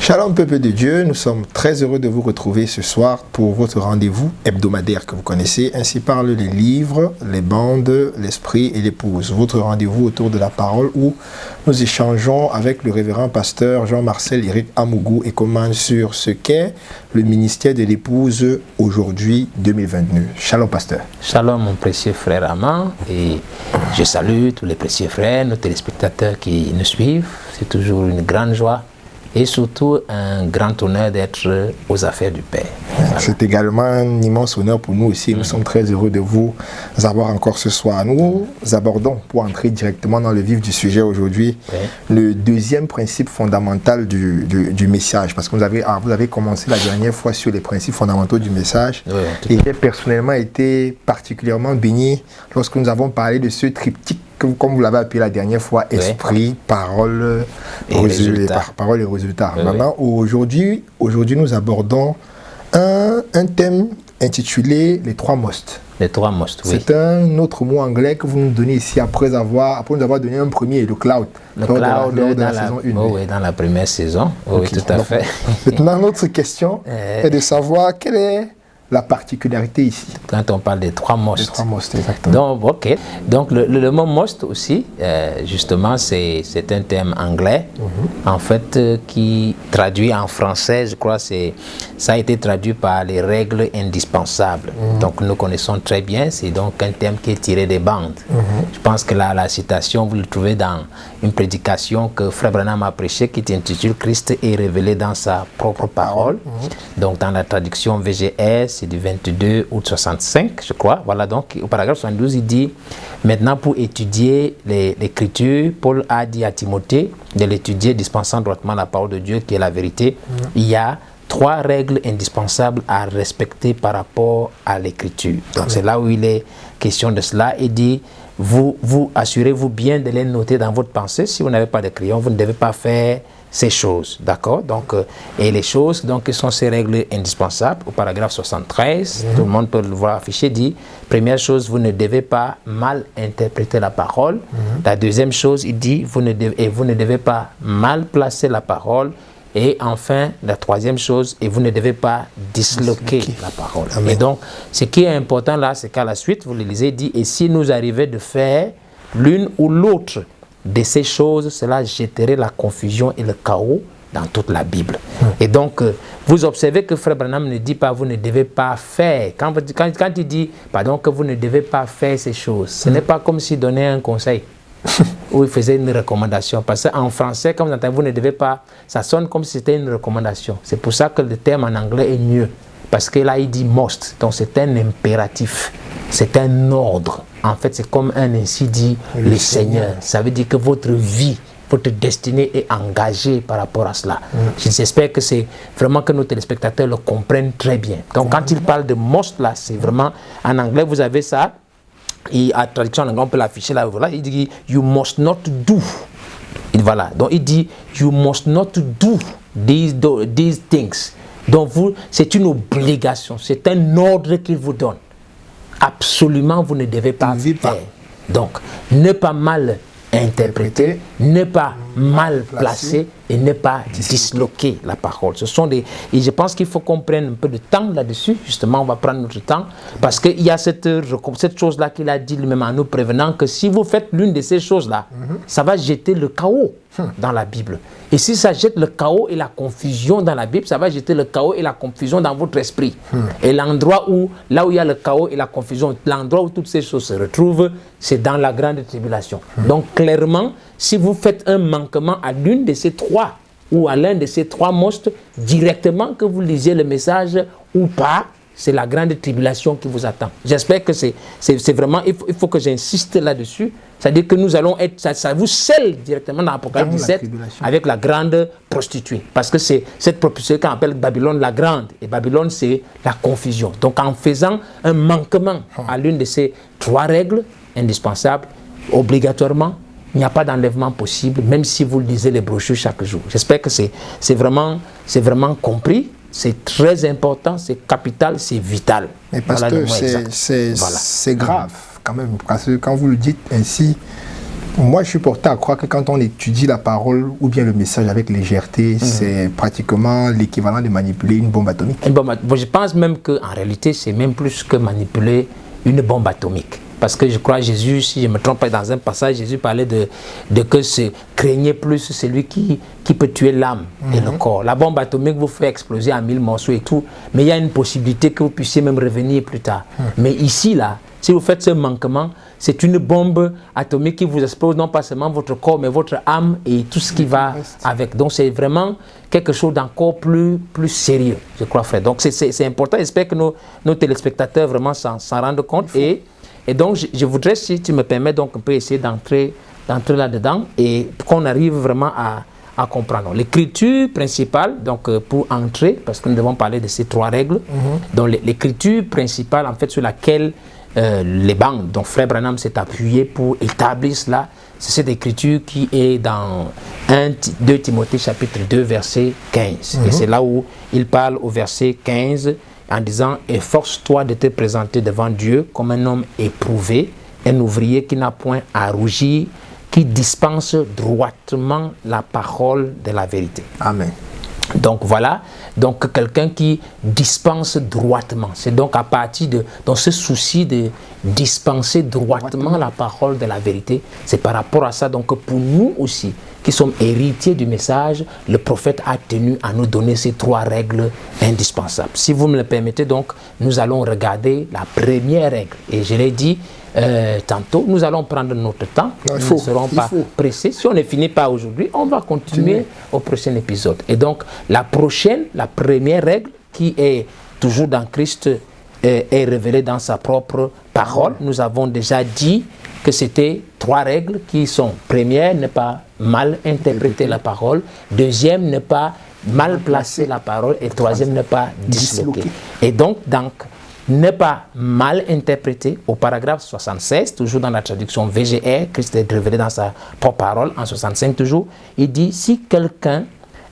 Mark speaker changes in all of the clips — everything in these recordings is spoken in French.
Speaker 1: Shalom peuple de Dieu, nous sommes très heureux de vous retrouver ce soir pour votre rendez-vous hebdomadaire que vous connaissez. Ainsi parlent les livres, les bandes, l'esprit et l'épouse. Votre rendez-vous autour de la parole où nous échangeons avec le révérend pasteur Jean-Marcel Éric Amougou et commence sur ce qu'est le ministère de l'épouse aujourd'hui 2022. Shalom pasteur.
Speaker 2: Shalom mon précieux frère Aman et je salue tous les précieux frères, nos téléspectateurs qui nous suivent. C'est toujours une grande joie et surtout un grand honneur d'être aux affaires du Père. Voilà.
Speaker 1: C'est également un immense honneur pour nous aussi. Nous sommes très heureux de vous avoir encore ce soir. Nous abordons, pour entrer directement dans le vif du sujet aujourd'hui, le deuxième principe fondamental du message. Parce que vous avez commencé la dernière fois sur les principes fondamentaux du message. Et j'ai personnellement été particulièrement béni lorsque nous avons parlé de ce triptyque, comme vous l'avez appelé la dernière fois, esprit, parole et résultat. Maintenant, aujourd'hui, nous abordons un thème intitulé les trois must.
Speaker 2: Les trois must, oui.
Speaker 1: C'est un autre mot anglais que vous nous donnez ici après nous avoir donné un premier, le cloud.
Speaker 2: Le cloud,
Speaker 1: lors de la saison 1.
Speaker 2: Oui, dans la première saison. Oui, tout à fait.
Speaker 1: Maintenant, notre question est de savoir quelle est la particularité ici.
Speaker 2: Quand on parle des trois must.
Speaker 1: Les trois must, exactement.
Speaker 2: Donc, ok. Donc, le mot must aussi, justement, c'est un terme anglais, en fait, qui traduit en français, je crois, ça a été traduit par les règles indispensables. Donc, nous connaissons très bien, c'est donc un terme qui est tiré des bandes. Je pense que la citation, vous le trouvez dans une prédication que Frère Branham a prêchée, qui s'intitule « Christ est révélé dans sa propre parole ». Donc, dans la traduction VGS, du 22 août 65, je crois. Voilà, donc au paragraphe 72, il dit « Maintenant, pour étudier l'écriture, Paul a dit à Timothée de l'étudier, dispensant droitement la parole de Dieu, qui est la vérité. Il y a trois règles indispensables à respecter par rapport à l'écriture. » Donc, c'est là où il est question de cela. Il dit « Vous assurez-vous bien de les noter dans votre pensée. Si vous n'avez pas de crayon, vous ne devez pas faire ces choses, d'accord? Donc, et les choses, donc, qui sont ces règles indispensables, au paragraphe 73, tout le monde peut le voir affiché, dit, première chose, vous ne devez pas mal interpréter la parole. La deuxième chose, il dit, vous ne devez pas mal placer la parole. Et enfin, la troisième chose, et vous ne devez pas disloquer la parole. Amen. Et donc, ce qui est important là, c'est qu'à la suite, vous le lisez, dit, et si nous arrivait de faire l'une ou l'autre de ces choses, cela jetterait la confusion et le chaos dans toute la Bible. Et donc, vous observez que Frère Branham ne dit pas vous ne devez pas faire. Quand il dit pardon, que vous ne devez pas faire ces choses, ce n'est pas comme s'il donnait un conseil ou il faisait une recommandation. Parce qu'en français, quand vous entendez vous ne devez pas, ça sonne comme si c'était une recommandation. C'est pour ça que le terme en anglais est mieux. Parce que là, il dit must. Donc, c'est un impératif. C'est un ordre. En fait, c'est comme un ainsi dit le Seigneur. Ça veut dire que votre vie, votre destinée est engagée par rapport à cela. J'espère que c'est vraiment que nos téléspectateurs le comprennent très bien. Donc, quand il parle de must, là, c'est vraiment, en anglais, vous avez ça. Et à traduction en anglais, on peut l'afficher là. Voilà, il dit you must not do. Et voilà. Donc, il dit you must not do these things. Donc, c'est une obligation, c'est un ordre qu'il vous donne. Absolument, vous ne devez pas faire. Donc, ne pas mal interpréter, ne pas mal placer et ne pas disloquer la parole. Ce sont et je pense qu'il faut qu'on prenne un peu de temps là-dessus. Justement, on va prendre notre temps parce qu'il y a cette chose-là qu'il a dit lui-même en nous prévenant que si vous faites l'une de ces choses-là, ça va jeter le chaos dans la Bible. Et si ça jette le chaos et la confusion dans la Bible, ça va jeter le chaos et la confusion dans votre esprit. Et l'endroit là où il y a le chaos et la confusion, l'endroit où toutes ces choses se retrouvent, c'est dans la grande tribulation. Donc clairement, si vous faites un manquement à l'une de ces trois ou à l'un de ces trois must, directement que vous lisiez le message ou pas, c'est la grande tribulation qui vous attend. J'espère que c'est vraiment, il faut que j'insiste là-dessus. C'est-à-dire que nous allons être, ça vous scelle directement dans l'Apocalypse 17 avec la grande prostituée. Parce que c'est cette prostituée qu'on appelle Babylone la grande. Et Babylone, c'est la confusion. Donc en faisant un manquement à l'une de ces trois règles indispensables, obligatoirement, il n'y a pas d'enlèvement possible, même si vous lisez les brochures chaque jour. J'espère que c'est vraiment compris. C'est très important, c'est capital, c'est vital.
Speaker 1: Mais parce que c'est grave quand même, parce que quand vous le dites ainsi, Moi, je suis porté à croire que quand on étudie la parole ou bien le message avec légèreté, c'est pratiquement l'équivalent de manipuler une bombe atomique.
Speaker 2: Je pense même qu'en réalité, c'est même plus que manipuler une bombe atomique. Parce que je crois Jésus, si je ne me trompe pas, dans un passage, Jésus parlait de que se craignait plus celui qui peut tuer l'âme et le corps. La bombe atomique vous fait exploser en 1000 morceaux et tout, mais il y a une possibilité que vous puissiez même revenir plus tard. Mais ici, là, si vous faites ce manquement, c'est une bombe atomique qui vous explose non pas seulement votre corps, mais votre âme et tout ce qui va avec. Donc c'est vraiment quelque chose d'encore plus sérieux, je crois, frère. Donc c'est important. J'espère que nos téléspectateurs vraiment s'en rendent compte. Et donc, je voudrais, si tu me permets, donc, on peut essayer d'entrer là-dedans et qu'on arrive vraiment à comprendre. L'écriture principale, donc, pour entrer, parce que nous devons parler de ces 3 règles, donc l'écriture principale, en fait, sur laquelle les banques, dont Frère Branham s'est appuyé pour établir cela, c'est cette écriture qui est dans 2 Timothée chapitre 2, verset 15. Et c'est là où il parle au verset 15, en disant « Efforce-toi de te présenter devant Dieu comme un homme éprouvé, un ouvrier qui n'a point à rougir, qui dispense droitement la parole de la vérité. »
Speaker 1: Amen.
Speaker 2: Donc voilà, donc quelqu'un qui dispense droitement. C'est donc à partir de dans ce souci de dispenser droitement la parole de la vérité, c'est par rapport à ça donc pour nous aussi qui sommes héritiers du message, le prophète a tenu à nous donner ces 3 règles indispensables. Si vous me le permettez donc, nous allons regarder la première règle. Et je l'ai dit tantôt, nous allons prendre notre temps, nous ne serons pas pressés. Si on ne finit pas aujourd'hui, on va continuer au prochain épisode. Et donc, la première règle qui est toujours dans Christ est révélée dans sa propre parole. Nous avons déjà dit que c'était 3 règles qui sont: première, ne pas mal interpréter la parole; deuxième, ne pas mal placer la parole; et troisième, ne pas disloquer. Et donc, ne pas mal interpréter, au paragraphe 76, toujours dans la traduction VGR, Christ est révélé dans sa propre parole, en 65 toujours, il dit: si quelqu'un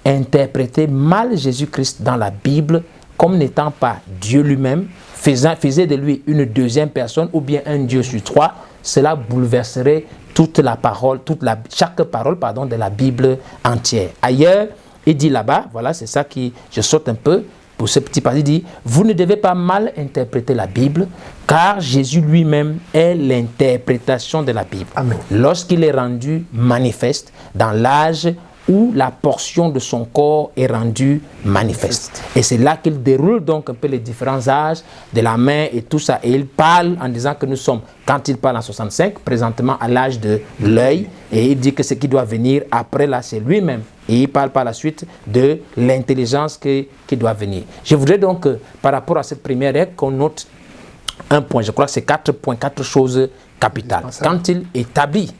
Speaker 2: interprétait mal Jésus-Christ dans la Bible comme n'étant pas Dieu lui-même, faisait de lui une deuxième personne ou bien un Dieu sur 3, cela bouleverserait chaque parole de la Bible entière. Ailleurs, il dit là-bas, voilà, c'est ça qui, je saute un peu pour ce petit passage, il dit: vous ne devez pas mal interpréter la Bible, car Jésus lui-même est l'interprétation de la Bible. Amen. Lorsqu'il est rendu manifeste dans l'âge où la portion de son corps est rendue manifeste. Et c'est là qu'il déroule donc un peu les différents âges de la main et tout ça. Et il parle en disant que nous sommes, quand il parle en 65, présentement à l'âge de l'œil. Et il dit que ce qui doit venir après là, c'est lui-même. Et il parle par la suite de l'intelligence qui doit venir. Je voudrais donc, par rapport à cette première règle, qu'on note un point. Je crois que c'est 4 points, 4 choses capitales. Quand il établit,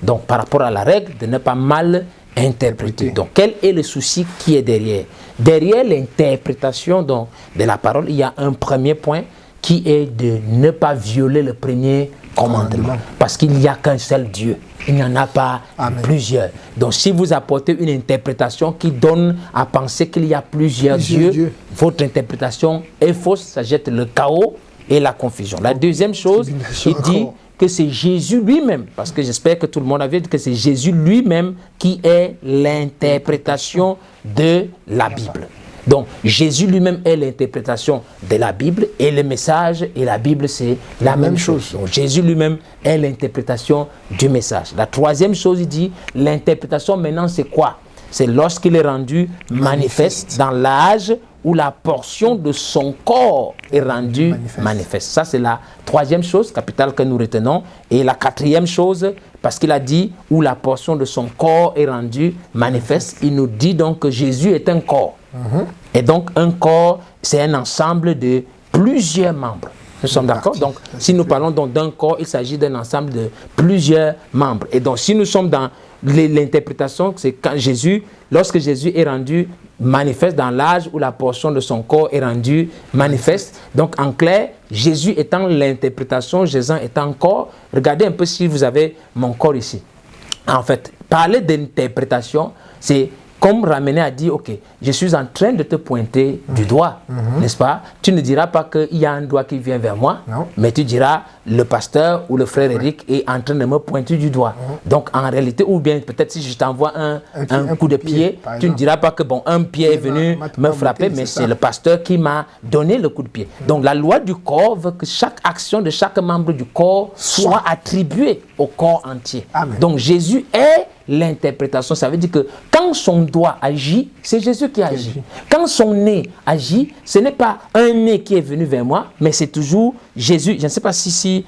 Speaker 2: donc par rapport à la règle de ne pas mal interpréter. Donc, quel est le souci qui est derrière? Derrière l'interprétation de la parole, il y a un premier point qui est de ne pas violer le premier commandement. Parce qu'il n'y a qu'un seul Dieu. Il n'y en a pas plusieurs. Donc, si vous apportez une interprétation qui donne à penser qu'il y a plusieurs dieux, votre interprétation est fausse, ça jette le chaos et la confusion. La deuxième chose, il dit que c'est Jésus lui-même, parce que j'espère que tout le monde a vu que c'est Jésus lui-même qui est l'interprétation de la Bible. Donc, Jésus lui-même est l'interprétation de la Bible, et le message et la Bible, c'est la même chose. Donc, Jésus lui-même est l'interprétation du message. La troisième chose, il dit, l'interprétation maintenant, c'est quoi? C'est lorsqu'il est rendu manifeste dans l'âge où la portion de son corps est rendue manifeste. Ça, c'est la troisième chose capitale que nous retenons. Et la quatrième chose, parce qu'il a dit où la portion de son corps est rendue manifeste, il nous dit donc que Jésus est un corps. Et donc, un corps, c'est un ensemble de plusieurs membres. Nous sommes d'accord? Donc, si nous parlons donc d'un corps, il s'agit d'un ensemble de plusieurs membres. Et donc, si nous sommes dans l'interprétation, c'est quand lorsque Jésus est rendu manifeste dans l'âge où la portion de son corps est rendue manifeste. Donc, en clair, Jésus étant l'interprétation, Jésus étant corps. Regardez un peu si vous avez mon corps ici. En fait, parler d'interprétation, c'est comme ramener à dire, ok, je suis en train de te pointer du doigt, n'est-ce pas? Tu ne diras pas qu'il y a un doigt qui vient vers moi, mais tu diras, le pasteur ou le frère Eric est en train de me pointer du doigt. Donc en réalité, ou bien peut-être si je t'envoie un coup de pied, tu ne diras pas que bon, un pied est venu me frapper, mais c'est le pasteur qui m'a donné le coup de pied. Donc la loi du corps veut que chaque action de chaque membre du corps soit attribuée au corps entier.
Speaker 1: Amen.
Speaker 2: Donc Jésus est l'interprétation. Ça veut dire que quand son doigt agit, c'est Jésus qui agit. Quand son nez agit, ce n'est pas un nez qui est venu vers moi, mais c'est toujours Jésus. Je ne sais pas si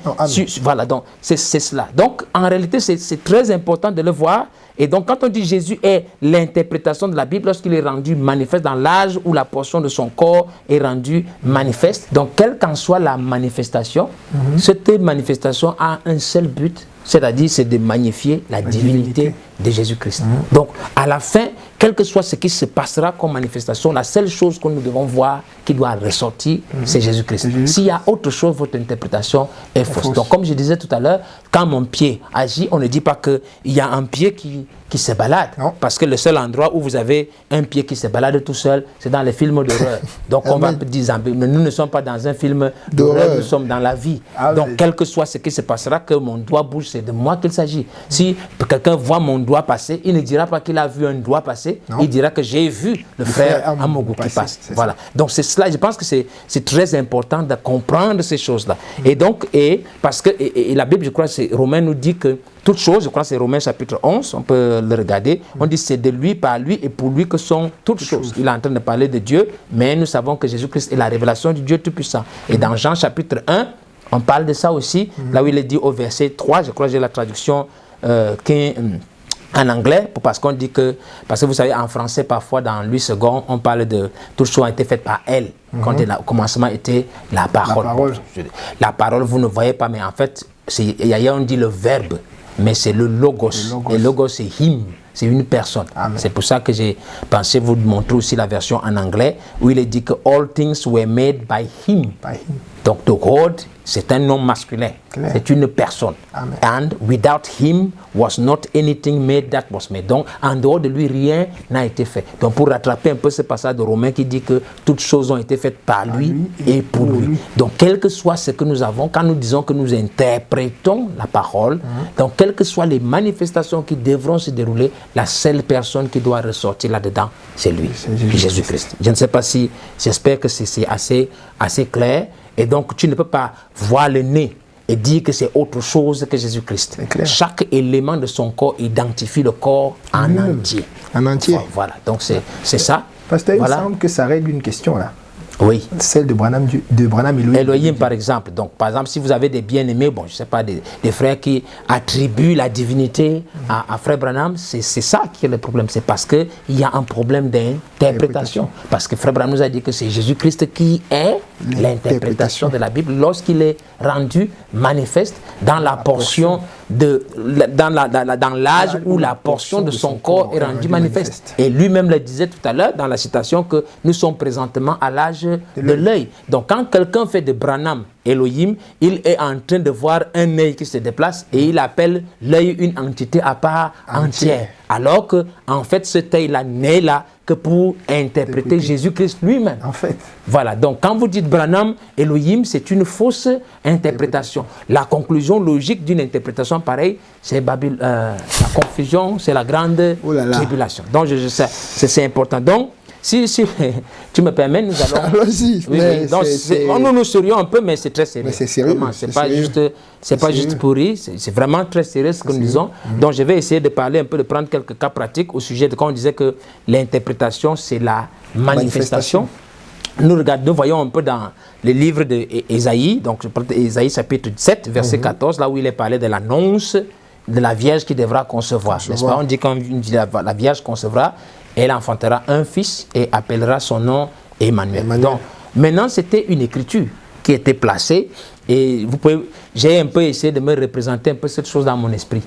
Speaker 2: voilà, donc c'est cela. Donc en réalité, c'est très important de le voir. Et donc quand on dit Jésus est l'interprétation de la Bible, lorsqu'il est rendu manifeste dans l'âge où la portion de son corps est rendue manifeste, donc quelle qu'en soit la manifestation, cette manifestation a un seul but, c'est-à-dire c'est de magnifier la divinité de Jésus-Christ. Donc à la fin, quel que soit ce qui se passera comme manifestation, la seule chose que nous devons voir qui doit ressortir, c'est Jésus-Christ. S'il y a autre chose, votre interprétation est fausse. Donc comme je disais tout à l'heure, quand mon pied agit, on ne dit pas qu'il y a un pied qui se balade. Parce que le seul endroit où vous avez un pied qui se balade tout seul, c'est dans les films d'horreur. Donc on va dire, mais nous ne sommes pas dans un film d'horreur, nous sommes dans la vie. Donc quel que soit ce qui se passera, que mon doigt bouge, c'est de moi qu'il s'agit. Si quelqu'un voit mon doigt passer, il ne dira pas qu'il a vu un doigt passer, il dira que j'ai vu le frère Amogo qui passe. Voilà. Donc c'est cela, je pense que c'est très important de comprendre ces choses-là. Et donc, parce que la Bible, je crois, Romains nous dit que toutes choses, je crois que c'est Romains chapitre 11, on peut le regarder, on dit c'est de lui, par lui et pour lui que sont toutes choses. Il est en train de parler de Dieu, mais nous savons que Jésus-Christ est la révélation du Dieu Tout-Puissant. Et dans Jean chapitre 1, on parle de ça aussi, là où il est dit au verset 3, je crois que j'ai la traduction en anglais, parce qu'on dit que, parce que vous savez, en français, parfois, dans Louis II, on parle de toutes choses ont été faites par elle. Quand au commencement était la parole. La parole, vous ne voyez pas, mais en fait, ailleurs on dit le verbe, mais c'est le logos. Le logos, c'est him. C'est une personne. C'est pour ça que j'ai pensé vous montrer aussi la version en anglais, où il est dit que all things were made by him. Donc, the God, c'est un nom masculin. C'est une personne.
Speaker 1: Amen.
Speaker 2: And without him was not anything made that was made. Donc, en dehors de lui, rien n'a été fait. Donc, pour rattraper un peu ce passage de Romains qui dit que toutes choses ont été faites par lui et pour lui. Donc, quel que soit ce que nous avons, quand nous disons que nous interprétons la parole, donc, quelles que soient les manifestations qui devront se dérouler, la seule personne qui doit ressortir là-dedans, c'est lui, Jésus-Christ. Je ne sais pas si, j'espère que c'est assez clair. Et donc, tu ne peux pas voir le nez et dire que c'est autre chose que Jésus-Christ. Chaque élément de son corps identifie le corps en entier.
Speaker 1: En entier.
Speaker 2: Voilà, donc c'est ça.
Speaker 1: Pasteur, il semble que ça règle une question là.
Speaker 2: Oui.
Speaker 1: Celle de Branham Elohim.
Speaker 2: Elohim, par exemple. Donc, par exemple, si vous avez des bien-aimés, bon, je ne sais pas, des frères qui attribuent la divinité à frère Branham, c'est ça qui est le problème. C'est parce qu'il y a un problème d'interprétation. Parce que frère Branham nous a dit que c'est Jésus-Christ qui est l'interprétation de la Bible lorsqu'il est rendu manifeste dans la portion dans l'âge où la portion de son corps est rendue manifeste. Et lui-même le disait tout à l'heure dans la citation que nous sommes présentement à l'âge de l'œil. Donc quand quelqu'un fait de Branham Elohim, il est en train de voir un œil qui se déplace et il appelle l'œil une entité à part entière. Alors que en fait cet œil-là n'est là que pour interpréter Jésus-Christ lui-même. En fait. Voilà, donc quand vous dites Branham Elohim, c'est une fausse interprétation. La conclusion logique d'une interprétation pareille, c'est la confusion, c'est la grande tribulation. Donc je sais, c'est important. Donc, si tu me permets, nous allons...
Speaker 1: Allons-y.
Speaker 2: Oui, donc nous serions un peu, mais c'est très sérieux.
Speaker 1: Mais c'est sérieux.
Speaker 2: C'est pas juste pour rire, c'est vraiment très sérieux ce que nous disons. Donc je vais essayer de parler un peu, de prendre quelques cas pratiques au sujet de quand on disait que l'interprétation, c'est la manifestation. Nous voyons un peu dans le livre d'Ésaïe, donc je parle d'Ésaïe chapitre 7, verset 14, là où il est parlé de l'annonce de la Vierge qui devra concevoir. N'est-ce pas? On dit quand la Vierge concevra, elle enfantera un fils et appellera son nom Emmanuel. Donc, maintenant, c'était une écriture. qui était placé. Et j'ai un peu essayé de me représenter un peu cette chose dans mon esprit.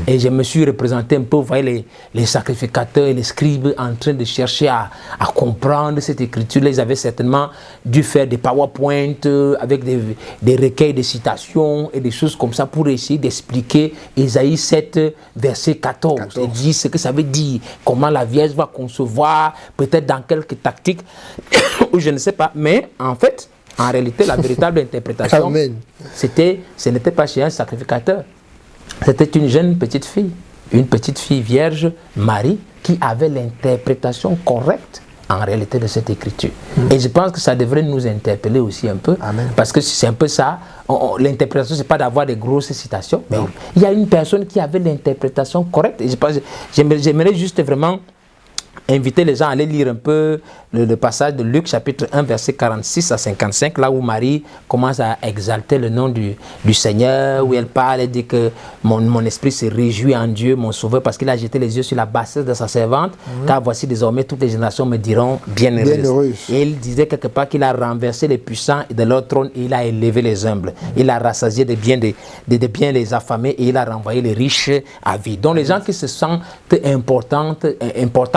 Speaker 2: Et je me suis représenté un peu, vous voyez, les sacrificateurs et les scribes en train de chercher à comprendre cette écriture-là. Ils avaient certainement dû faire des PowerPoint avec des recueils de citations et des choses comme ça pour essayer d'expliquer Ésaïe 7, verset 14. Et dire ce que ça veut dire, comment la Vierge va concevoir, peut-être dans quelques tactiques, ou je ne sais pas. Mais en fait, en réalité, la véritable interprétation, ce n'était pas chez un sacrificateur. C'était une jeune petite fille vierge, Marie, qui avait l'interprétation correcte en réalité de cette écriture. Et je pense que ça devrait nous interpeller aussi un peu, parce que c'est un peu ça. L'interprétation, c'est pas d'avoir des grosses citations, mais il y a une personne qui avait l'interprétation correcte. Et j'aimerais juste vraiment inviter les gens à aller lire un peu le passage de Luc chapitre 1 verset 46 à 55, là où Marie commence à exalter le nom du Seigneur, où elle parle et dit que mon esprit se réjouit en Dieu, mon sauveur, parce qu'il a jeté les yeux sur la bassesse de sa servante, car voici désormais toutes les générations me diront bienheureuse. Et il disait quelque part qu'il a renversé les puissants de leur trône et il a élevé les humbles. Il a rassasié des biens les affamés et il a renvoyé les riches à vie. Donc les gens qui se sentent importants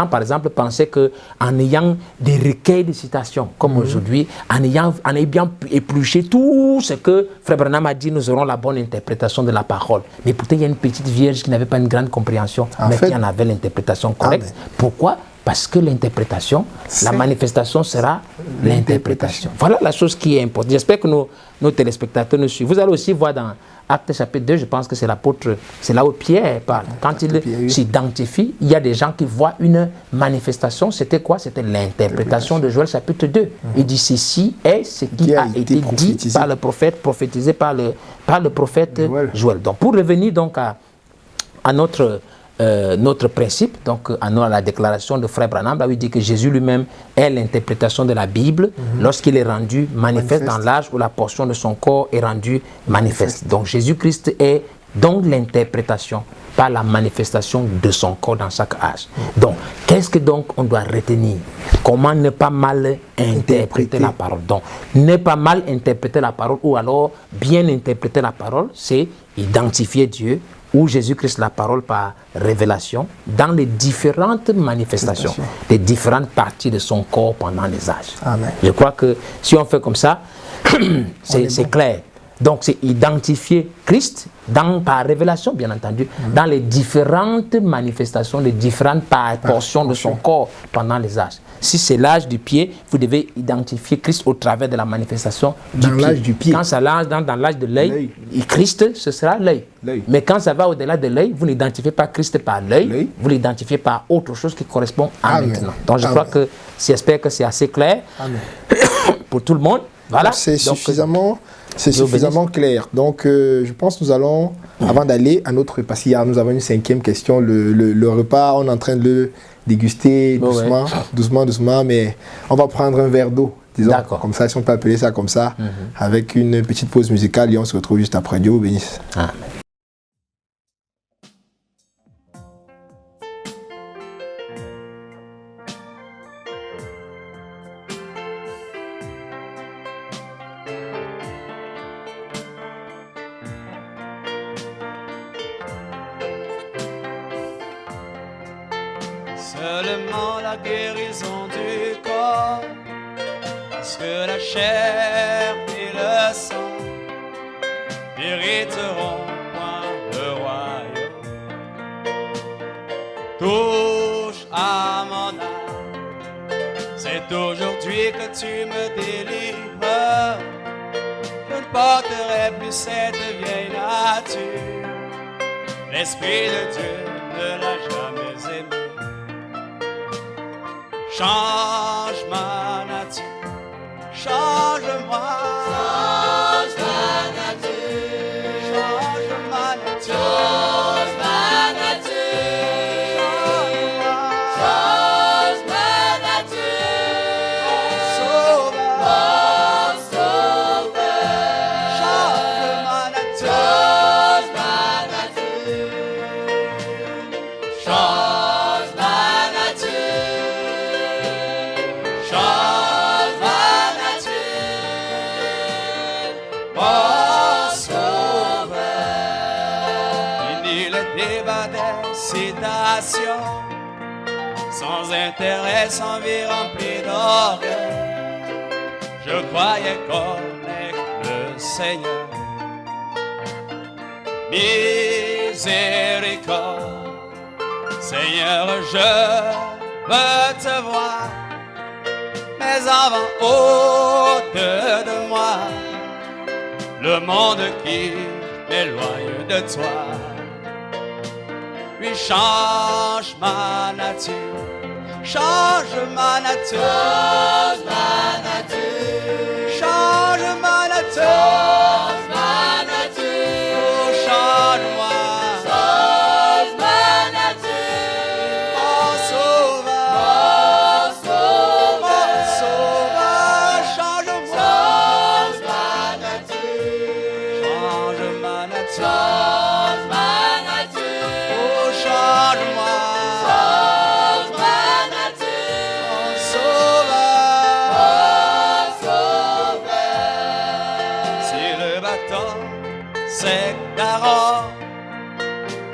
Speaker 2: par exemple, pensaient qu'en ayant des recueils de citations, comme aujourd'hui, en ayant bien épluché tout ce que Frère Branham a dit, nous aurons la bonne interprétation de la parole. Mais pourtant, il y a une petite vierge qui n'avait pas une grande compréhension, mais qui en avait l'interprétation correcte. Pourquoi ? Parce que l'interprétation, la manifestation sera l'interprétation. Voilà la chose qui est importante. J'espère que nos téléspectateurs nous suivent. Vous allez aussi voir dans Actes chapitre 2, je pense que c'est l'apôtre, c'est là où Pierre parle. Quand il s'identifie, il y a des gens qui voient une manifestation. C'était quoi? C'était l'interprétation de Joël chapitre 2. Il dit ceci est ce qui a été dit par le prophète, prophétisé par le prophète Joël. Donc pour revenir donc à notre principe, donc à la déclaration de Frère Branham, là où il dit que Jésus lui-même est l'interprétation de la Bible lorsqu'il est rendu manifeste dans l'âge où la portion de son corps est rendue manifeste. Donc Jésus-Christ est donc l'interprétation par la manifestation de son corps dans chaque âge. Donc, qu'est-ce que donc on doit retenir? Comment ne pas mal interpréter la parole? Donc, ne pas mal interpréter la parole ou alors bien interpréter la parole, c'est identifier Dieu ou Jésus-Christ la parole par révélation dans les différentes manifestations des différentes parties de son corps pendant les âges.
Speaker 1: Amen.
Speaker 2: Je crois que si on fait comme ça, c'est clair. Donc c'est identifier Christ par révélation, bien entendu, dans les différentes manifestations, les différentes portions de son corps pendant les âges. Si c'est l'âge du pied, vous devez identifier Christ au travers de la manifestation du pied. Quand ça lance dans l'âge de l'œil, Christ, ce sera l'œil. Mais quand ça va au-delà de l'œil, vous n'identifiez pas Christ par l'œil, vous l'identifiez par autre chose qui correspond à maintenant. Donc je crois que, j'espère que c'est assez clair pour tout le monde. Voilà.
Speaker 1: C'est suffisamment clair. Donc, je pense que nous allons, avant d'aller à notre repas, nous avons une 5e question. Le repas, on est en train de le déguster doucement, mais on va prendre un verre d'eau, disons, comme ça, si on peut appeler ça comme ça, avec une petite pause musicale et on se retrouve juste après. Dieu vous bénisse.
Speaker 2: Amen.
Speaker 3: Seulement la guérison du corps, parce que la chair et le sang n'hériteront point le royaume. Touche à mon âme, c'est aujourd'hui que tu me délivres. Je ne porterai plus cette vieille nature, l'Esprit de Dieu ne l'a jamais aimé. Change ma nature, change-moi. Change ma nature, change ma nature. Change ma nature, change ma nature. Sauveur, sauveur, change ma nature. Change ma nature, change ma nature. Change ma nature. nation, sans intérêt, sans vie remplie d'orgueil. Je croyais connaître le Seigneur. Miséricorde, Seigneur, je veux te voir, mais avant, au-delà de moi, le monde qui m'éloigne de toi. Puis change ma nature, change ma nature, change ma nature, oh change-moi, mon sauveur, change-moi, change ma nature, oh change-moi, mon sauveur. Si le bâton sec d'Aaron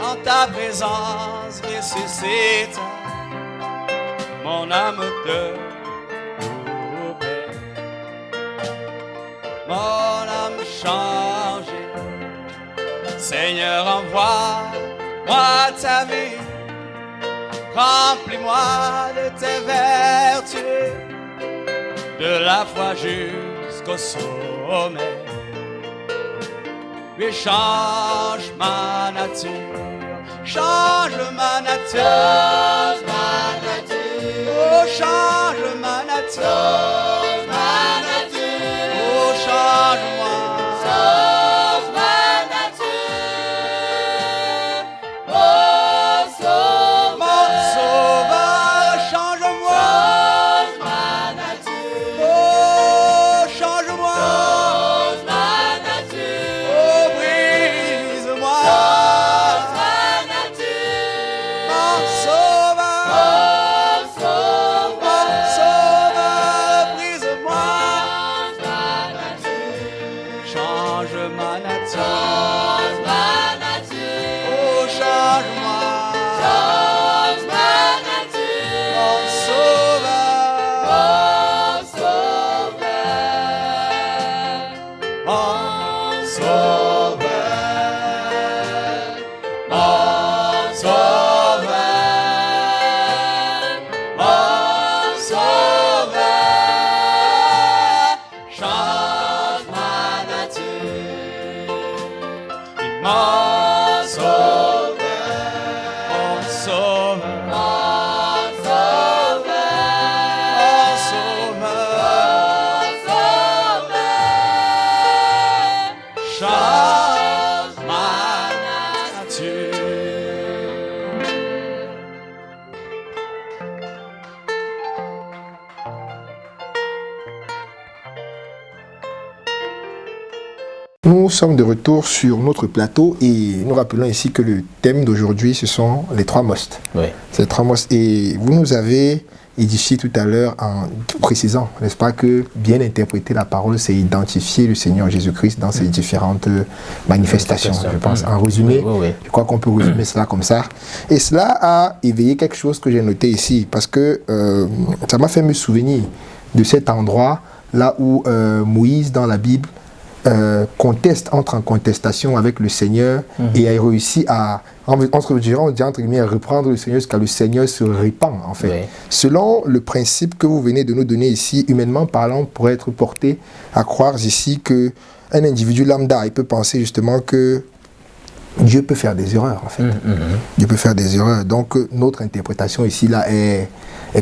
Speaker 3: en ta présence ressuscite, mon âme te loue, mon âme changée. Seigneur, envoie-moi ta vie, remplis-moi de tes vertus, de la foi jusqu'au sommet. Puis change ma nature, change ma nature, oh change ma nature, oh change-moi, mon sauveur, change-moi, oh change-moi, oh brise-moi, mon sauveur, brise-moi, change ma nature, oh change-moi, mon sauveur, mon sauveur, mon sauveur, mon sauveur, change ma nature, mon sauveur, mon sauveur, mon sauveur, change ma nature.
Speaker 1: Nous sommes de retour sur notre plateau et nous rappelons ici que le thème d'aujourd'hui, ce sont les trois must.
Speaker 2: Oui.
Speaker 1: Ces trois must. Et vous nous avez édifié tout à l'heure en précisant, n'est-ce pas, que bien interpréter la parole, c'est identifier le Seigneur Jésus-Christ dans ses différentes manifestations, je pense. En résumé, je crois qu'on peut résumer cela comme ça. Et cela a éveillé quelque chose que j'ai noté ici, parce que ça m'a fait me souvenir de cet endroit là où Moïse, dans la Bible, entre en contestation avec le Seigneur et a réussi à, entre guillemets, à reprendre le Seigneur jusqu'à le Seigneur se répand, en fait.
Speaker 2: Oui.
Speaker 1: Selon le principe que vous venez de nous donner ici, humainement parlant, pourrait être porté à croire ici que un individu lambda, il peut penser justement que Dieu peut faire des erreurs, en fait. Dieu peut faire des erreurs. Donc, notre interprétation ici, là, est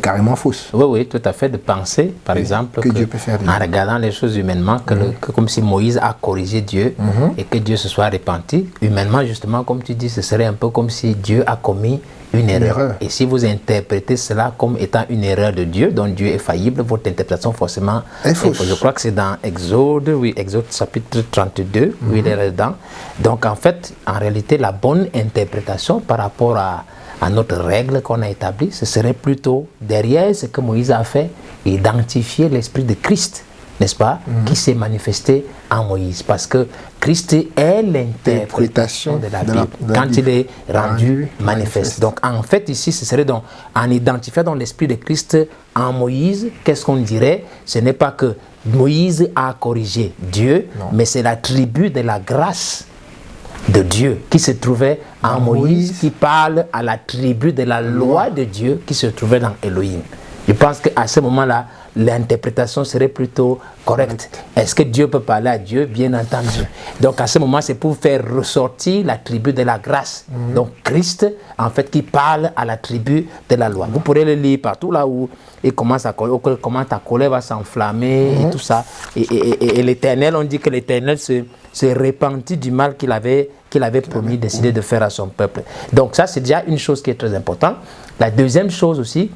Speaker 1: carrément fausse.
Speaker 2: Oui, oui, tout à fait, de penser, par exemple,
Speaker 1: que Dieu peut faire des
Speaker 2: en regardant les choses humainement, que comme si Moïse a corrigé Dieu et que Dieu se soit repenti. Humainement, justement, comme tu dis, ce serait un peu comme si Dieu a commis une erreur. Et si vous interprétez cela comme étant une erreur de Dieu, dont Dieu est faillible, votre interprétation forcément est fausse. Je crois que c'est dans Exode, oui, Exode chapitre 32, où il est là-dedans. Donc en fait, en réalité, la bonne interprétation par rapport à notre règle qu'on a établie, ce serait plutôt derrière ce que Moïse a fait, identifier l'esprit de Christ n'est-ce pas, qui s'est manifesté en Moïse. Parce que Christ est l'interprétation de la Bible quand il est rendu manifeste. Donc en fait ici, ce serait donc en identifiant dans l'esprit de Christ en Moïse, qu'est-ce qu'on dirait? Ce n'est pas que Moïse a corrigé Dieu, mais c'est l'attribut de la grâce de Dieu qui se trouvait en Moïse, qui parle à la tribu de la loi de Dieu qui se trouvait dans Elohim. Je pense qu'à ce moment-là, l'interprétation serait plutôt correcte. Est-ce que Dieu peut parler à Dieu? Bien entendu. Donc à ce moment, c'est pour faire ressortir la tribu de la grâce. Donc Christ, en fait, qui parle à la tribu de la loi. Vous pourrez le lire partout là où il commence à coller, comment ta colère va s'enflammer et tout ça. Et l'Éternel, on dit que l'Éternel se repentit du mal qu'il avait promis, décidé de faire à son peuple. Donc ça, c'est déjà une chose qui est très importante. La deuxième chose aussi,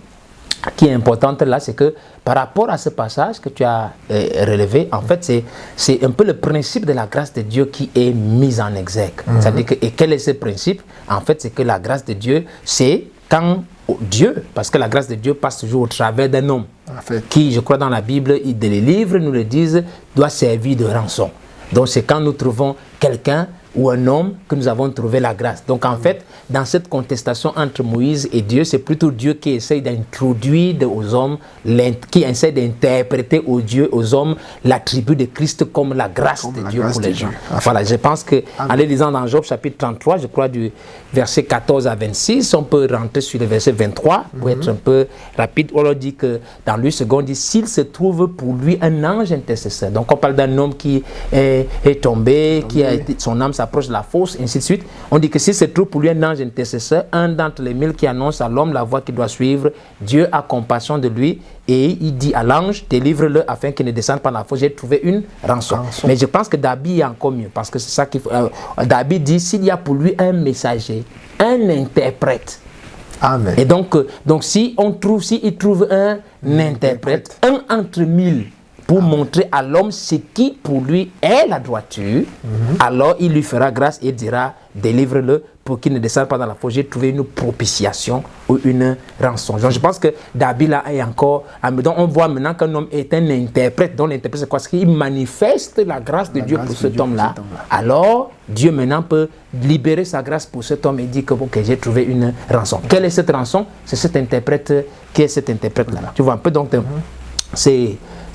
Speaker 2: qui est importante là, c'est que par rapport à ce passage que tu as relevé, en fait, c'est un peu le principe de la grâce de Dieu qui est mis en exergue. C'est-à-dire que, et quel est ce principe? En fait, c'est que la grâce de Dieu, c'est quand Dieu, parce que la grâce de Dieu passe toujours au travers d'un homme, en fait, qui, je crois dans la Bible, dans les livres, nous le disent, doit servir de rançon. Donc c'est quand nous trouvons quelqu'un ou un homme que nous avons trouvé la grâce. Donc en fait, dans cette contestation entre Moïse et Dieu, c'est plutôt Dieu qui essaye d'introduire aux hommes, qui essaie d'interpréter aux hommes l'attribut de Christ comme la grâce de Dieu pour les gens. Voilà, je pense qu'en les lisant dans Job chapitre 33, je crois du verset 14 à 26, on peut rentrer sur le verset 23 pour être un peu rapide. On leur dit que dans lui, second, dit s'il se trouve pour lui un ange intercesseur. Donc on parle d'un homme qui est tombé, qui a été, son âme s'approche de la fosse, ainsi de suite. On dit que s'il se trouve pour lui un ange intercesseur, un d'entre les 1000 qui annonce à l'homme la voie qu'il doit suivre, Dieu a compassion de lui et il dit à l'ange, délivre-le afin qu'il ne descende pas dans la fosse. J'ai trouvé une rançon. Mais je pense que David est encore mieux, parce que c'est ça qu'il faut. David dit, s'il y a pour lui un messager, un interprète. Amen. Et donc s'il trouve un interprète, un entre 1000, pour montrer à l'homme ce qui pour lui est la droiture, alors il lui fera grâce et dira, délivre-le pour qu'il ne descende pas dans la fosse. J'ai trouvé une propitiation ou une rançon. Donc je pense que David là est encore... Donc on voit maintenant qu'un homme est un interprète. Donc l'interprète c'est quoi? C'est qu'il manifeste la grâce de Dieu pour cet homme-là. Alors Dieu maintenant peut libérer sa grâce pour cet homme et dire que j'ai trouvé une rançon. Quelle est cette rançon? C'est cet interprète qui est cet interprète-là. Tu vois un peu donc...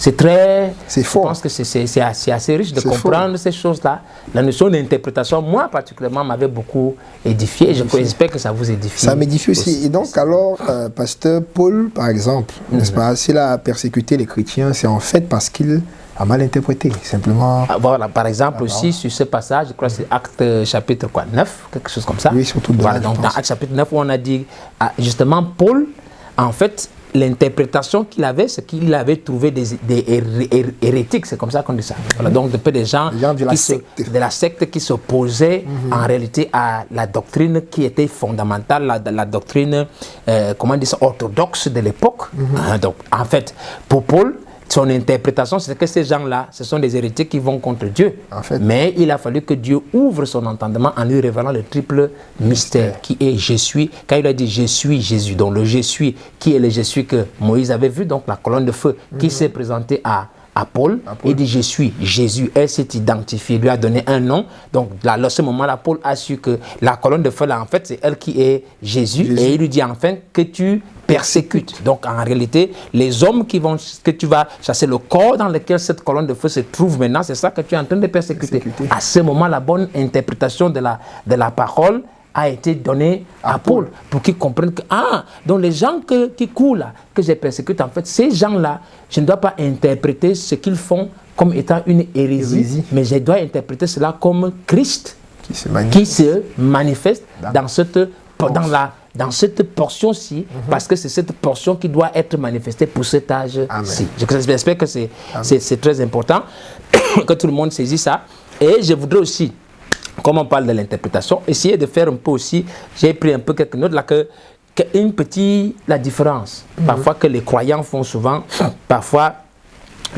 Speaker 2: C'est très... C'est fort. Je pense que c'est assez riche de comprendre ces choses-là. La notion d'interprétation, moi particulièrement, m'avait beaucoup édifié. J'espère que ça vous édifie. Ça m'édifie aussi. Et donc, alors, pasteur Paul, par exemple, n'est-ce pas, s'il a persécuté les chrétiens, c'est en fait parce qu'il a mal interprété, simplement. Voilà, par exemple, aussi, sur ce passage, je crois que c'est Actes chapitre 9, quelque chose comme ça. Oui, surtout. Voilà, donc dans Actes chapitre 9, où on a dit, justement, Paul, en fait, l'interprétation qu'il avait, c'est qu'il avait trouvé des hérétiques, c'est comme ça qu'on dit ça. Voilà, donc des gens de la secte qui s'opposaient en réalité à la doctrine qui était fondamentale, la doctrine, comment dire ça, orthodoxe de l'époque. Donc en fait, pour Paul, son interprétation, c'est que ces gens-là, ce sont des hérétiques qui vont contre Dieu. En fait. Mais il a fallu que Dieu ouvre son entendement en lui révélant le triple mystère qui est je suis. Quand il a dit je suis Jésus, donc le je suis, qui est le je suis que Moïse avait vu, donc la colonne de feu qui s'est présentée à Paul, il dit je suis Jésus, elle s'est identifiée, lui a donné un nom. Donc là, à ce moment-là, Paul a su que la colonne de feu là, en fait, c'est elle qui est Jésus. Et il lui dit enfin que tu persécutes. Donc en réalité, les hommes que tu vas chasser, le corps dans lequel cette colonne de feu se trouve maintenant, c'est ça que tu es en train de persécuter. À ce moment, la bonne interprétation de la parole a été donnée à Paul pour qu'ils comprennent que, donc les gens qui courent là, que j'ai persécuté, en fait, ces gens-là, je ne dois pas interpréter ce qu'ils font comme étant une hérésie, mais je dois interpréter cela comme Christ qui se manifeste dans cette portion-ci, parce que c'est cette portion qui doit être manifestée pour cet âge-ci. J'espère que c'est très important que tout le monde saisisse ça. Et je voudrais aussi, comme on parle de l'interprétation, essayer de faire un peu aussi, j'ai pris un peu quelques notes là, la différence, parfois que les croyants font souvent, parfois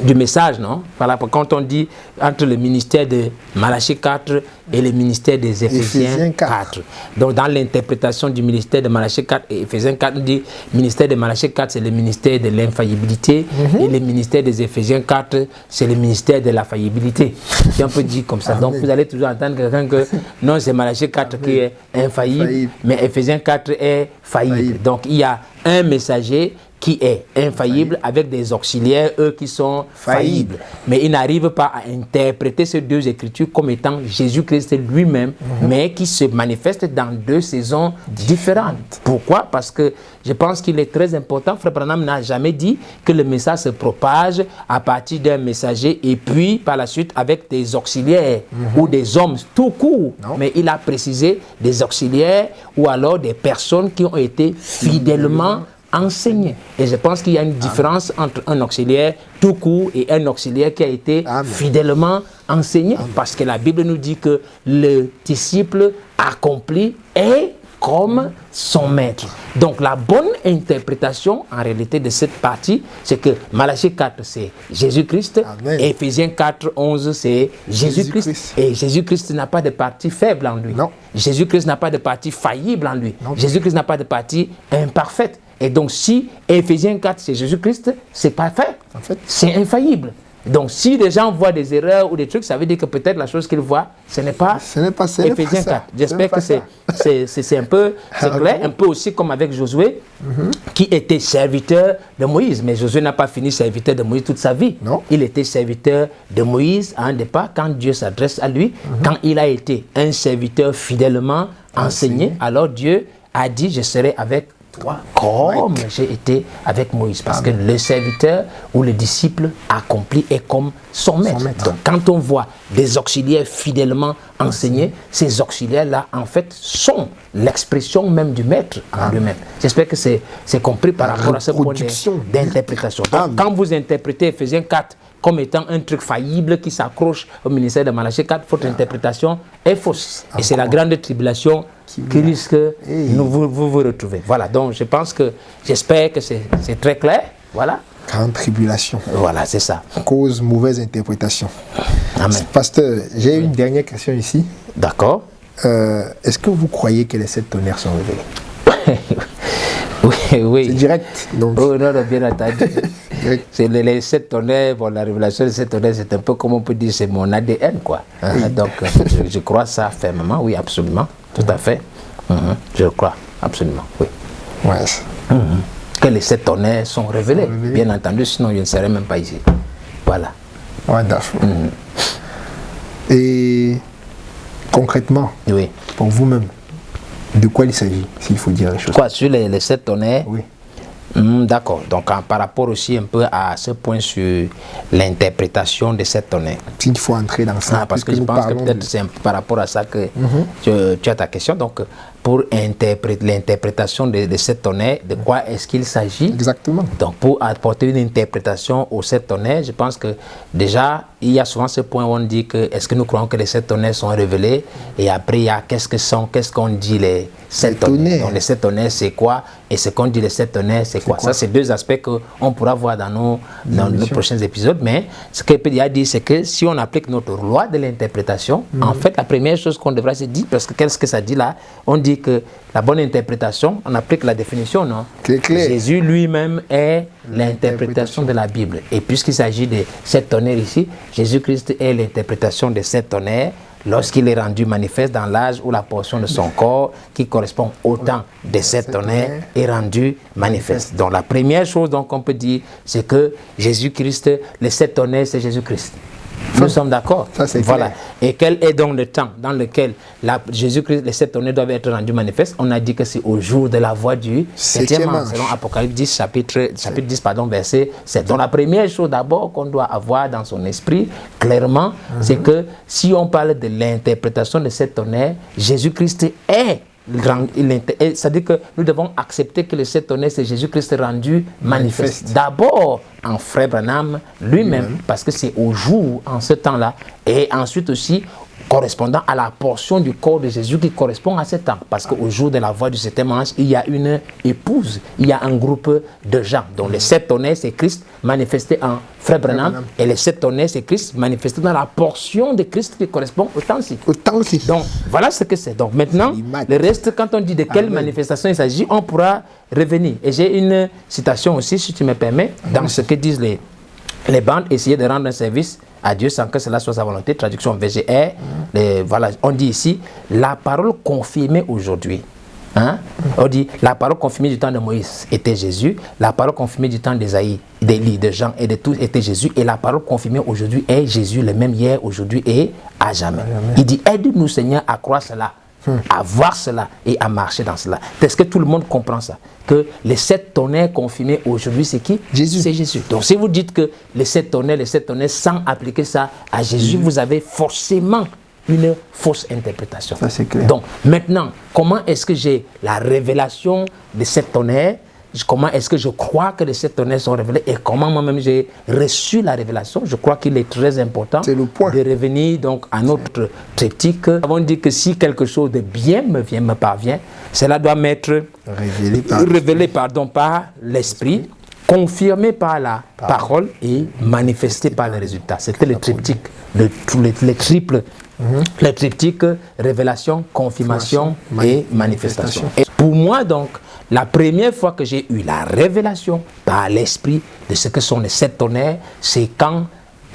Speaker 2: du message, non? Voilà, quand on dit entre le ministère de Malachie 4 et le ministère des Éphésiens 4. Donc, dans l'interprétation du ministère de Malachie 4 et Éphésiens 4, on dit ministère de Malachie 4, c'est le ministère de l'infaillibilité, et le ministère des Éphésiens 4, c'est le ministère de la faillibilité. Si on peut dire comme ça. Donc, vous allez toujours entendre quelqu'un que non, c'est Malachie 4 qui est infaillible, mais Éphésiens 4 est faillible. Donc, il y a un messager qui est infaillible avec des auxiliaires, eux qui sont faillibles. Mais ils n'arrivent pas à interpréter ces deux écritures comme étant Jésus-Christ lui-même, mais qui se manifestent dans deux saisons différentes. Pourquoi? Parce que je pense qu'il est très important, Frère Branham n'a jamais dit que le message se propage à partir d'un messager et puis par la suite avec des auxiliaires ou des hommes tout court. Non. Mais il a précisé des auxiliaires ou alors des personnes qui ont été fidèlement enseigné. Et je pense qu'il y a une différence entre un auxiliaire tout court et un auxiliaire qui a été fidèlement enseigné. Parce que la Bible nous dit que le disciple accompli est comme son maître. Donc la bonne interprétation en réalité de cette partie, c'est que Malachie 4 c'est Jésus-Christ, et Éphésiens 4, 11 c'est Jésus-Christ. Et Jésus-Christ n'a pas de partie faible en lui. Jésus-Christ n'a pas de partie faillible en lui. Jésus-Christ n'a pas de partie imparfaite. Et donc, si Éphésiens 4, c'est Jésus-Christ, c'est parfait. En fait, c'est infaillible. Donc, si les gens voient des erreurs ou des trucs, ça veut dire que peut-être la chose qu'ils voient, ce n'est pas Éphésiens 4. J'espère que c'est un peu clair, un peu aussi comme avec Josué, qui était serviteur de Moïse. Mais Josué n'a pas fini serviteur de Moïse toute sa vie. Non. Il était serviteur de Moïse à un départ, quand Dieu s'adresse à lui, quand il a été un serviteur fidèlement enseigné, alors Dieu a dit, je serai avec toi comme j'ai été avec Moïse. Parce que le serviteur ou le disciple accompli est comme son maître. Donc quand on voit des auxiliaires fidèlement enseignés, ces auxiliaires-là en fait sont l'expression même du maître en lui-même. J'espère que c'est compris par rapport à ce point d'interprétation. Donc quand vous interprétez Éphésiens 4 comme étant un truc faillible qui s'accroche au ministère de Malachie 4, votre interprétation est fausse. Et c'est la grande tribulation qui risque de vous retrouver. Voilà, donc je pense que, j'espère que c'est très clair. Voilà.
Speaker 1: Grande tribulation.
Speaker 2: Voilà, c'est ça.
Speaker 1: Cause mauvaise interprétation. Amen. Pasteur, j'ai une dernière question ici.
Speaker 2: D'accord.
Speaker 1: Est-ce que vous croyez que les 7 tonnerres sont révélés?
Speaker 2: Oui.
Speaker 1: C'est direct. Donc.
Speaker 2: Oh non, bien entendu. C'est les 7 tonnerres, bon, la révélation des 7 tonnerres, c'est un peu comme on peut dire, c'est mon ADN, quoi. Donc, je crois ça fermement, oui, absolument, tout à fait. Je crois, absolument, oui.
Speaker 1: Ouais.
Speaker 2: Que les 7 tonnerres sont révélés, bien entendu, sinon je ne serais même pas ici. Voilà.
Speaker 1: Wonderful. Et concrètement, pour vous-même, de quoi il s'agit, s'il faut dire les choses?
Speaker 2: Quoi, sur les 7 tonnerres?
Speaker 1: Oui.
Speaker 2: D'accord. Donc, par rapport aussi un peu à ce point sur l'interprétation de 7 tonnerres.
Speaker 1: S'il faut entrer dans ça.
Speaker 2: Parce que je pense que peut-être c'est par rapport à ça que tu as ta question. Donc, pour l'interprétation de 7 tonnerres, de quoi est-ce qu'il s'agit?
Speaker 1: Exactement.
Speaker 2: Donc, pour apporter une interprétation aux 7 tonnerres, je pense que déjà, il y a souvent ce point où on dit que est-ce que nous croyons que les 7 tonnerres sont révélés? Et après, il y a qu'est-ce qu'on dit les 7 tonnerres. Donc, les 7 tonnerres, c'est quoi? Et ce qu'on dit les 7 tonnerres, c'est quoi? Ça, c'est deux aspects qu'on pourra voir dans nos prochains épisodes. Mais ce que Pédia dit, c'est que si on applique notre loi de l'interprétation, en fait, la première chose qu'on devrait se dire, parce que qu'est-ce que ça dit là? On dit que la bonne interprétation, on applique la définition, non? Jésus lui-même est l'interprétation de la Bible. Et puisqu'il s'agit de 7 tonnerres ici, Jésus-Christ est l'interprétation de 7 tonnerres lorsqu'il est rendu manifeste dans l'âge où la portion de son corps qui correspond au temps de 7 tonnerres est rendue manifeste. Donc la première chose qu'on peut dire, c'est que Jésus-Christ, les 7 tonnerres, c'est Jésus-Christ. Nous sommes d'accord. Voilà. Et quel est donc le temps dans lequel Jésus-Christ, les 7 tonnerres doivent être rendus manifestes? On a dit que c'est au jour de la voix du 7e ange, selon Apocalypse 10, chapitre 10, verset 7. Donc la première chose d'abord qu'on doit avoir dans son esprit, clairement, c'est que si on parle de l'interprétation de 7 tonnerres, Jésus-Christ est. C'est-à-dire que nous devons accepter que le 7 tonnerres, c'est Jésus-Christ rendu manifeste. D'abord en Frère Branham lui-même, parce que c'est au jour, en ce temps-là, et ensuite aussi correspondant à la portion du corps de Jésus qui correspond à cet temps. Parce qu'au jour de la voix du septième ange, il y a une épouse, il y a un groupe de gens. Donc les 7 tonnerres, c'est Christ manifesté en Frère Branham, et les 7 tonnerres, c'est Christ manifesté dans la portion de Christ qui correspond au temps-ci. Donc voilà ce que c'est. Donc maintenant, le reste, quand on dit de quelle manifestation il s'agit, on pourra revenir. Et j'ai une citation aussi, si tu me permets, dans ce que disent les bandes, essayer de rendre un service à Dieu sans que cela soit sa volonté. Traduction VGR. Voilà, on dit ici, la parole confirmée aujourd'hui. Hein? On dit, la parole confirmée du temps de Moïse était Jésus, la parole confirmée du temps d'Ésaïe, d'Élie, de Jean et de tous était Jésus, et la parole confirmée aujourd'hui est Jésus, le même hier, aujourd'hui et à jamais. Il dit, aide-nous Seigneur à croire cela, à voir cela et à marcher dans cela. Est-ce que tout le monde comprend ça? Que les 7 tonnerres confirmés aujourd'hui, c'est qui? Jésus. C'est Jésus. Donc si vous dites que les 7 tonnerres, sans appliquer ça à Jésus, vous avez forcément une fausse interprétation.
Speaker 1: Ça, c'est clair.
Speaker 2: Donc maintenant, comment est-ce que j'ai la révélation des 7 tonnerres? Comment est-ce que je crois que les 7 tonnerres sont révélés et comment moi-même j'ai reçu la révélation? Je crois qu'il est très important de revenir donc à notre triptyque. Nous avons dit que si quelque chose de bien me parvient, cela doit m'être révélé par l'Esprit, confirmé par la parole et manifesté par les résultats. C'était le triptyque, les triples. Le triptyque, révélation, confirmation et manifestation. Et pour moi donc, la première fois que j'ai eu la révélation par l'Esprit de ce que sont les 7 tonnerres, c'est quand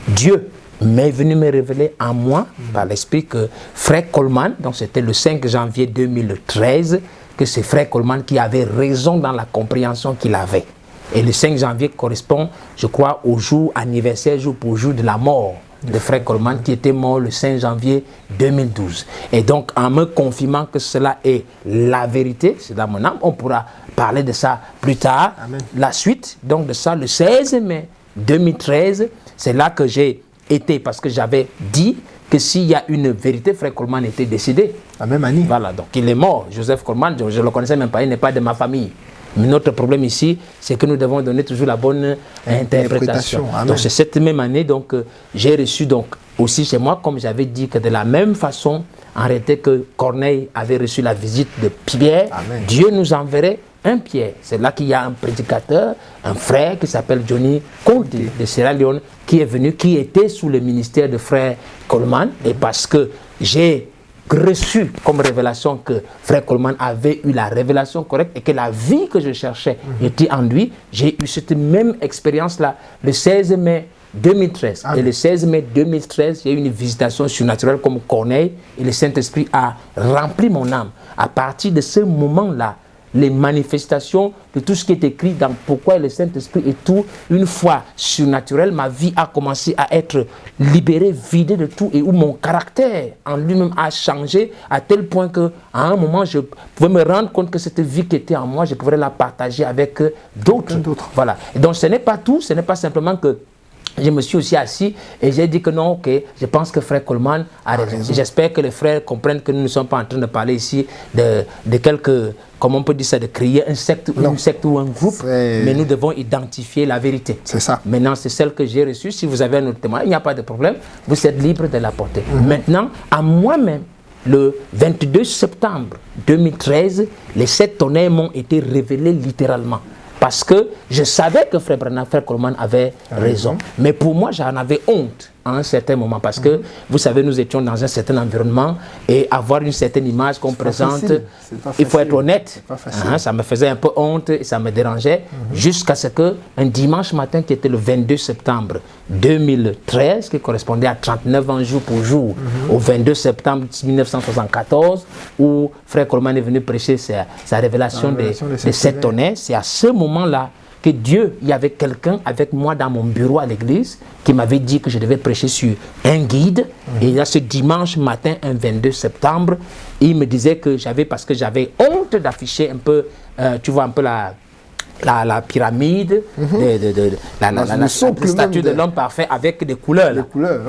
Speaker 2: Dieu m'est venu me révéler en moi, par l'Esprit, que Frère Coleman, donc c'était le 5 janvier 2013, que c'est Frère Coleman qui avait raison dans la compréhension qu'il avait. Et le 5 janvier correspond, je crois, au jour anniversaire, jour pour jour de la mort de Frère Coleman, qui était mort le 5 janvier 2012. Et donc, en me confirmant que cela est la vérité, c'est dans mon âme, on pourra parler de ça plus tard. Amen. La suite, donc de ça, le 16 mai 2013, c'est là que j'ai été, parce que j'avais dit que s'il y a une vérité, Frère Coleman était décédé.
Speaker 1: La même année.
Speaker 2: Voilà, donc il est mort. Joseph Coleman, je ne le connaissais même pas, il n'est pas de ma famille. Mais notre problème ici, c'est que nous devons donner toujours la bonne interprétation. Donc c'est cette même année, donc j'ai reçu donc aussi chez moi, comme j'avais dit, que de la même façon, en réalité que Corneille avait reçu la visite de Pierre, Dieu nous enverrait un Pierre. C'est là qu'il y a un prédicateur, un frère qui s'appelle Johnny Conti de Sierra Leone, qui est venu, qui était sous le ministère de Frère Coleman, et parce que j'ai reçu comme révélation que Frère Coleman avait eu la révélation correcte et que la vie que je cherchais était en lui, j'ai eu cette même expérience-là le 16 mai 2013. Et le 16 mai 2013, il y a eu une visitation surnaturelle comme Corneille et le Saint-Esprit a rempli mon âme. À partir de ce moment-là, les manifestations de tout ce qui est écrit dans Pourquoi le Saint-Esprit et tout, une fois surnaturel, ma vie a commencé à être libérée, vidée de tout, et où mon caractère en lui-même a changé à tel point qu'à un moment, je pouvais me rendre compte que cette vie qui était en moi, je pouvais la partager avec d'autres. Voilà. Et donc ce n'est pas tout, ce n'est pas simplement que je me suis aussi assis et j'ai dit que non, ok, je pense que Frère Coleman a raison. J'espère que les frères comprennent que nous ne sommes pas en train de parler ici de quelques, comment on peut dire ça, de créer un secte, une secte ou un groupe, mais nous devons identifier la vérité.
Speaker 1: C'est ça.
Speaker 2: Maintenant, c'est celle que j'ai reçue. Si vous avez un autre témoin, il n'y a pas de problème, vous êtes libre de l'apporter. Maintenant, à moi-même, le 22 septembre 2013, les 7 tonnerres m'ont été révélés littéralement. Parce que je savais que Frère Branham, Frère Coleman avait raison. Mais pour moi, j'en avais honte à un certain moment. Parce que, vous savez, nous étions dans un certain environnement et avoir une certaine image qu'on présente, il faut être honnête. Ça me faisait un peu honte et ça me dérangeait. Jusqu'à ce qu'un dimanche matin, qui était le 22 septembre 2013, qui correspondait à 39 ans jour pour jour, au 22 septembre 1974, où Frère Coleman est venu prêcher sa révélation des 7 tonnerres, c'est à ce moment-là que Dieu, il y avait quelqu'un avec moi dans mon bureau à l'église qui m'avait dit que je devais prêcher sur un guide. Et là, ce dimanche matin, un 22 septembre, il me disait que parce que j'avais honte d'afficher un peu, tu vois, un peu la pyramide, la statue de l'homme parfait avec des couleurs.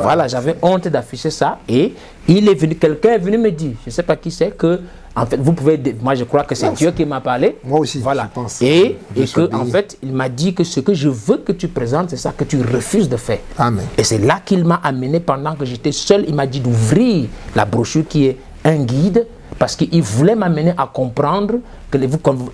Speaker 2: Voilà, j'avais honte d'afficher ça. Et il est venu, quelqu'un est venu me dire, je ne sais pas qui c'est, que en fait, vous pouvez, moi je crois que c'est Dieu qui m'a parlé.
Speaker 1: Moi aussi,
Speaker 2: voilà.
Speaker 1: je pense.
Speaker 2: Et que, en fait, il m'a dit que ce que je veux que tu présentes, c'est ça que tu refuses de faire.
Speaker 1: Amen.
Speaker 2: Et c'est là qu'il m'a amené pendant que j'étais seul. Il m'a dit d'ouvrir la brochure qui est un guide, parce qu'il voulait m'amener à comprendre que,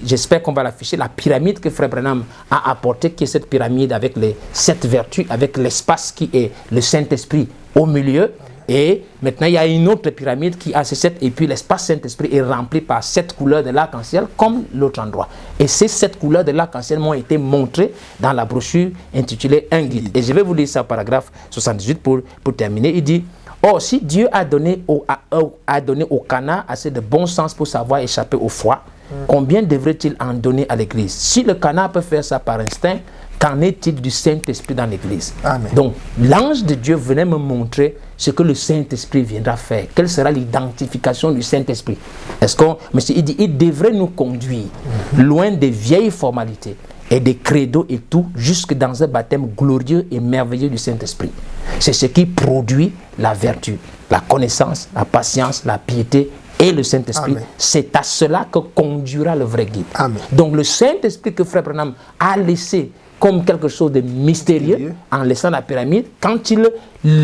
Speaker 2: j'espère qu'on va l'afficher, la pyramide que Frère Branham a apportée, qui est cette pyramide avec les 7 vertus, avec l'espace qui est le Saint-Esprit au milieu. Et maintenant, il y a une autre pyramide qui a ces 7, et puis l'espace Saint-Esprit est rempli par 7 couleurs de l'arc-en-ciel, comme l'autre endroit. Et ces 7 couleurs de l'arc-en-ciel m'ont été montrées dans la brochure intitulée Un guide. Et je vais vous lire ça, paragraphe 78 pour terminer. Il dit: or, si Dieu a donné au canard assez de bon sens pour savoir échapper au froid, combien devrait-il en donner à l'Église? Si le canard peut faire ça par instinct, qu'en est-il du Saint-Esprit dans l'Église? Donc, l'ange de Dieu venait me montrer ce que le Saint-Esprit viendra faire. Quelle sera l'identification du Saint-Esprit? Monsieur, il dit, il devrait nous conduire loin des vieilles formalités et des credos et tout, jusque dans un baptême glorieux et merveilleux du Saint-Esprit. C'est ce qui produit la vertu, la connaissance, la patience, la piété et le Saint-Esprit. C'est à cela que conduira le vrai guide. Amen. Donc le Saint-Esprit que Frère Branham a laissé comme quelque chose de mystérieux en laissant la pyramide, quand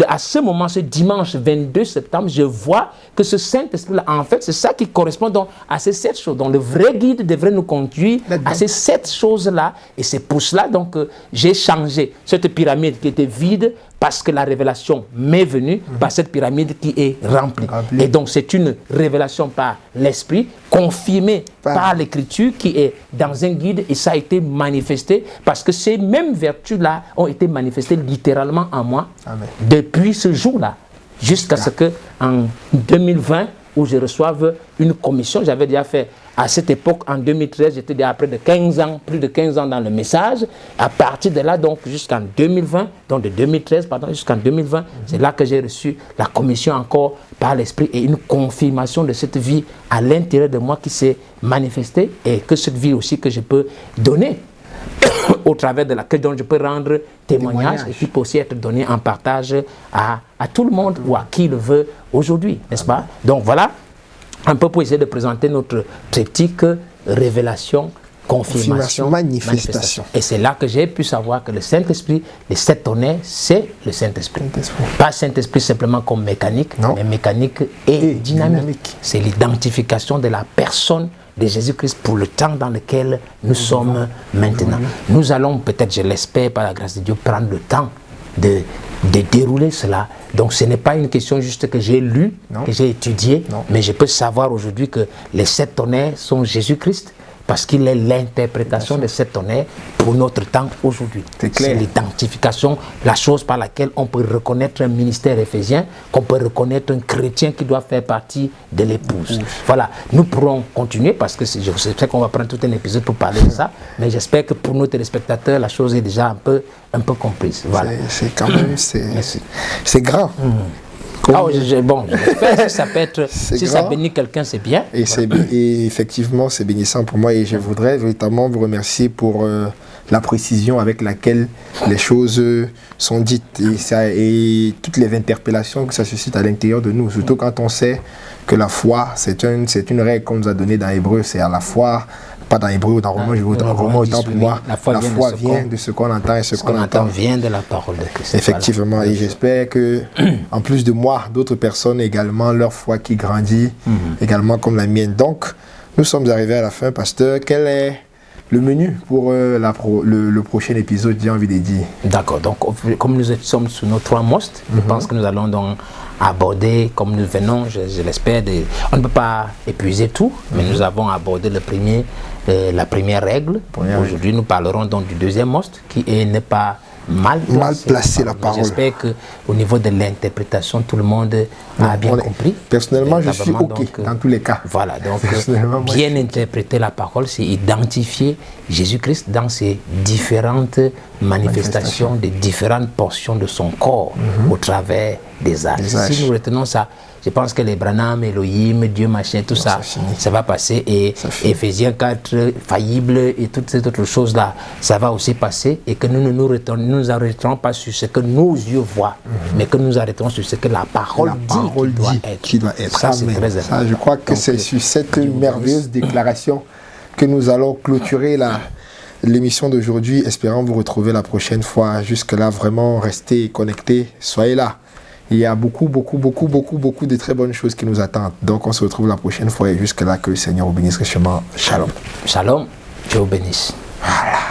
Speaker 2: à ce moment, ce dimanche 22 septembre, je vois que ce Saint-Esprit-là, en fait, c'est ça qui correspond donc à ces 7 choses. Donc le vrai guide devrait nous conduire à ces 7 choses-là. Et c'est pour cela donc que j'ai changé cette pyramide qui était vide, parce que la révélation m'est venue par cette pyramide qui est remplie. Et donc c'est une révélation par l'Esprit, confirmée par l'Écriture, qui est dans un guide, et ça a été manifesté, parce que ces mêmes vertus-là ont été manifestées littéralement en moi. Amen. Depuis ce jour-là, jusqu'à ce que en 2020, où je reçoive une commission, j'avais déjà fait à cette époque, en 2013, j'étais déjà près de 15 ans, plus de 15 ans dans le message. À partir de là, donc jusqu'en 2020, donc de 2013, pardon, jusqu'en 2020, c'est là que j'ai reçu la commission encore par l'Esprit et une confirmation de cette vie à l'intérieur de moi qui s'est manifestée, et que cette vie aussi que je peux donner au travers de laquelle donc je peux rendre témoignage et qui peut aussi être donné en partage à tout le monde ou à qui le veut aujourd'hui, n'est-ce pas? Donc voilà, un peu pour essayer de présenter notre triptyque révélation, confirmation, manifestation. Et c'est là que j'ai pu savoir que le Saint-Esprit, les 7 tonnerres, c'est le Saint-Esprit. Pas Saint-Esprit simplement comme mécanique, mais mécanique et dynamique. C'est l'identification de la personne de Jésus-Christ pour le temps dans lequel nous sommes maintenant. Nous allons peut-être, je l'espère, par la grâce de Dieu, prendre le temps de dérouler cela. Donc ce n'est pas une question juste que j'ai lu, que j'ai étudié, mais je peux savoir aujourd'hui que les 7 tonnerres sont Jésus-Christ, parce qu'il est l'interprétation de 7 tonnerres pour notre temps aujourd'hui. C'est l'identification, la chose par laquelle on peut reconnaître un ministère éphésien, qu'on peut reconnaître un chrétien qui doit faire partie de l'épouse. Voilà, nous pourrons continuer, parce que je sais qu'on va prendre tout un épisode pour parler de ça, mais j'espère que pour nos téléspectateurs, la chose est déjà un peu comprise. Voilà.
Speaker 1: C'est quand même, c'est grand.
Speaker 2: J'espère que ça peut être, si ça bénit quelqu'un, c'est bien.
Speaker 1: Et, et effectivement, c'est bénissant pour moi, et je voudrais véritablement vous remercier pour la précision avec laquelle les choses sont dites, et toutes les interpellations que ça suscite à l'intérieur de nous, surtout quand on sait que la foi, c'est une règle qu'on nous a donnée dans Hébreu, c'est à la fois, pas dans Hébreu ou dans Romains, autant pour moi, la foi vient de ce qu'on entend, et ce qu'on entend
Speaker 2: vient de la parole de Christ.
Speaker 1: Effectivement, voilà. Et j'espère que, en plus de moi, d'autres personnes également, leur foi qui grandit, également comme la mienne. Donc, nous sommes arrivés à la fin, pasteur. Quel est le menu pour le prochain épisode, j'ai envie de dire?
Speaker 2: D'accord, donc comme nous sommes sur nos 3 must, je pense que nous allons donc aborder, comme nous venons, je l'espère, on ne peut pas épuiser tout, mais nous avons abordé la première règle. Aujourd'hui, nous parlerons donc du 2e must, qui n'est pas mal placé
Speaker 1: la parole.
Speaker 2: J'espère qu'au niveau de l'interprétation, tout le monde a bien compris.
Speaker 1: Personnellement, je suis OK dans tous les cas.
Speaker 2: Voilà, donc bien interpréter la parole, c'est identifier Jésus-Christ dans ses différentes manifestations, des différentes portions de son corps, au travers des âges. Si nous retenons ça, je pense que les Branham, Elohim, Dieu, machin, tout ça, ça va passer. Et Éphésiens 4, faillible et toutes ces autres choses-là, ça va aussi passer. Et que nous ne nous arrêterons pas sur ce que nos yeux voient, mais que nous arrêterons sur ce que la parole dit
Speaker 1: qui doit être.
Speaker 2: Ça, c'est très important.
Speaker 1: Ça, je crois que c'est sur cette merveilleuse déclaration que nous allons clôturer l'émission d'aujourd'hui. Espérons vous retrouver la prochaine fois. Jusque-là, vraiment, restez connectés. Soyez là. Il y a beaucoup de très bonnes choses qui nous attendent. Donc, on se retrouve la prochaine fois. Et jusque-là, que le Seigneur vous bénisse richement. Shalom.
Speaker 2: Shalom. Dieu vous bénisse.
Speaker 1: Voilà.